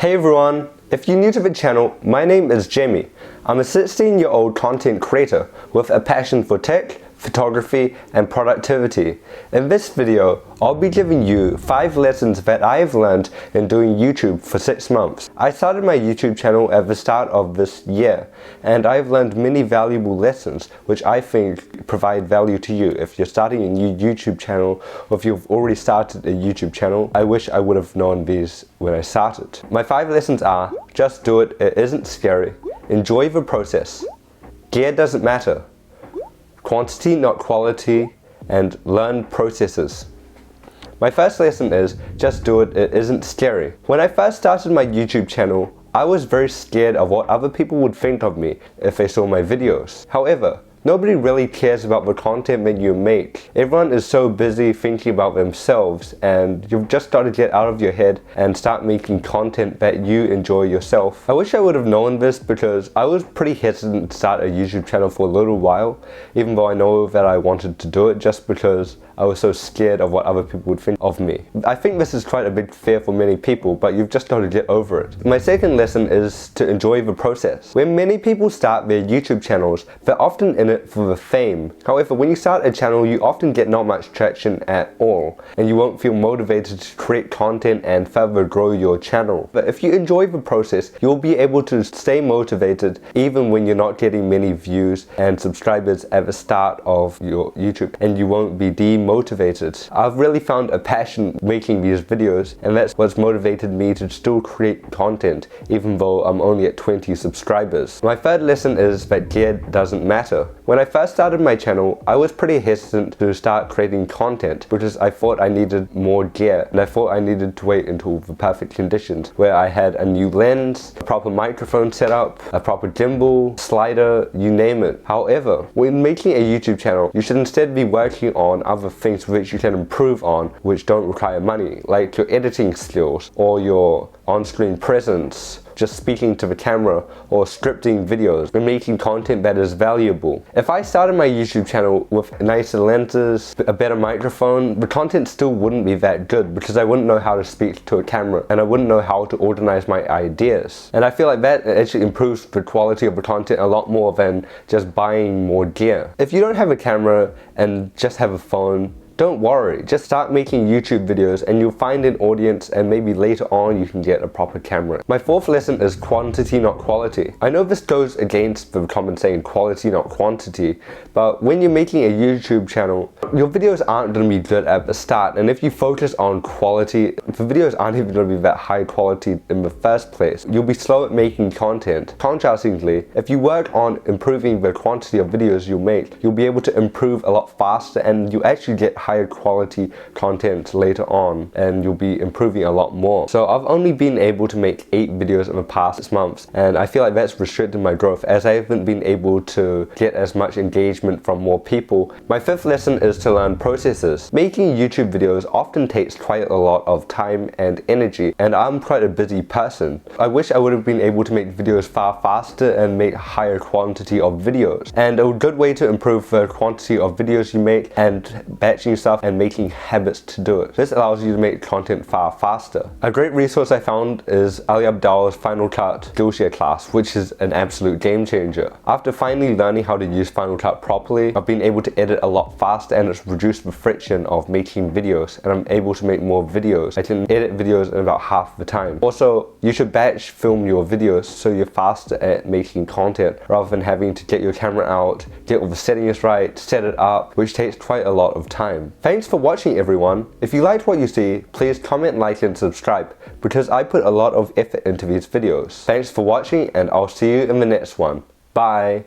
Hey everyone, if you're new to the channel, my name is Jamie. I'm a 16-year-old content creator with a passion for tech, photography, and productivity. In this video, I'll be giving you 5 lessons that I've learned in doing YouTube for 6 months. I started my YouTube channel at the start of this year, and I've learned many valuable lessons which I think provide value to you if you're starting a new YouTube channel or if you've already started a YouTube channel. I wish I would have known these when I started. My 5 lessons are: just do it, it isn't scary. Enjoy the process. Gear doesn't matter. Quantity, not quality, and learn processes. My first lesson is, just do it, it isn't scary. When I first started my YouTube channel, I was very scared of what other people would think of me if they saw my videos. However, nobody really cares about the content that you make. Everyone is so busy thinking about themselves, and you've just got to get out of your head and start making content that you enjoy yourself. I wish I would have known this because I was pretty hesitant to start a YouTube channel for a little while, even though I know that I wanted to do it, just because I was so scared of what other people would think of me. I think this is quite a big fear for many people, but you've just got to get over it. My second lesson is to enjoy the process. When many people start their YouTube channels, they're often in it for the fame. However, when you start a channel, you often get not much traction at all, and you won't feel motivated to create content and further grow your channel. But if you enjoy the process, you'll be able to stay motivated even when you're not getting many views and subscribers at the start of your YouTube, and you won't be demotivated. I've really found a passion making these videos, and that's what's motivated me to still create content even though I'm only at 20 subscribers. My third lesson is that gear doesn't matter. When I first started my channel, I was pretty hesitant to start creating content because I thought I needed more gear, and I thought I needed to wait until the perfect conditions where I had a new lens, a proper microphone setup, a proper gimbal, slider, you name it. However, when making a YouTube channel, you should instead be working on other things which you can improve on which don't require money, like your editing skills or your on-screen presence, just speaking to the camera, or scripting videos and making content that is valuable. If I started my YouTube channel with nicer lenses, a better microphone, the content still wouldn't be that good because I wouldn't know how to speak to a camera and I wouldn't know how to organize my ideas. And I feel like that actually improves the quality of the content a lot more than just buying more gear. If you don't have a camera and just have a phone, don't worry, just start making YouTube videos and you'll find an audience, and maybe later on you can get a proper camera. My fourth lesson is quantity, not quality. I know this goes against the common saying quality, not quantity, but when you're making a YouTube channel, your videos aren't going to be good at the start, and if you focus on quality, the videos aren't even going to be that high quality in the first place. You'll be slow at making content. Contrastingly, if you work on improving the quantity of videos you make, you'll be able to improve a lot faster, and you actually get higher quality content later on, and you'll be improving a lot more. So I've only been able to make 8 videos in the past 6 months, and I feel like that's restricted my growth as I haven't been able to get as much engagement from more people. My fifth lesson is to learn processes. Making YouTube videos often takes quite a lot of time and energy, and I'm quite a busy person. I wish I would have been able to make videos far faster and make higher quantity of videos. And a good way to improve the quantity of videos you make and batching stuff and making habits to do it. This allows you to make content far faster. A great resource I found is Ali Abdal's Final Cut Skillshare class, which is an absolute game changer. After finally learning how to use Final Cut properly, I've been able to edit a lot faster, and it's reduced the friction of making videos, and I'm able to make more videos. I can edit videos in about half the time. Also, you should batch film your videos so you're faster at making content rather than having to get your camera out, get all the settings right, set it up, which takes quite a lot of time. Thanks for watching, everyone. If you liked what you see, please comment, like, and subscribe because I put a lot of effort into these videos. Thanks for watching, and I'll see you in the next one. Bye!